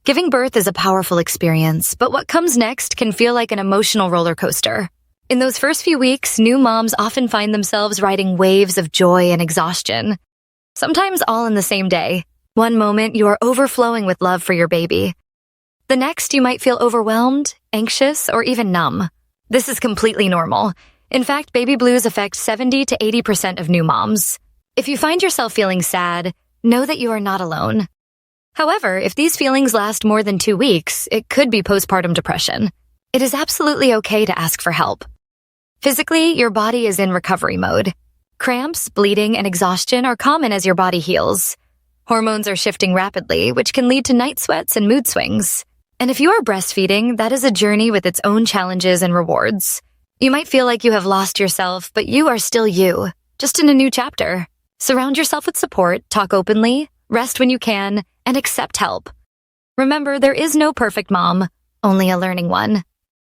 Giving birth is a powerful experience, but what comes next can feel like an emotional roller coaster. In those first few weeks, new moms often find themselves riding waves of joy and exhaustion. Sometimes all in the same day. One moment, you are overflowing with love for your baby. The next, you might feel overwhelmed, anxious, or even numb. This is completely normal. In fact, baby blues affect 70 to 80% of new moms. If you find yourself feeling sad, know that you are not alone. However, if these feelings last more than 2 weeks, it could be postpartum depression. It is absolutely okay to ask for help. Physically, your body is in recovery mode. Cramps, bleeding, and exhaustion are common as your body heals. Hormones are shifting rapidly, which can lead to night sweats and mood swings. And if you are breastfeeding, that is a journey with its own challenges and rewards. You might feel like you have lost yourself, but you are still you, just in a new chapter. Surround yourself with support, talk openly, rest when you can, and accept help. Remember, there is no perfect mom, only a learning one.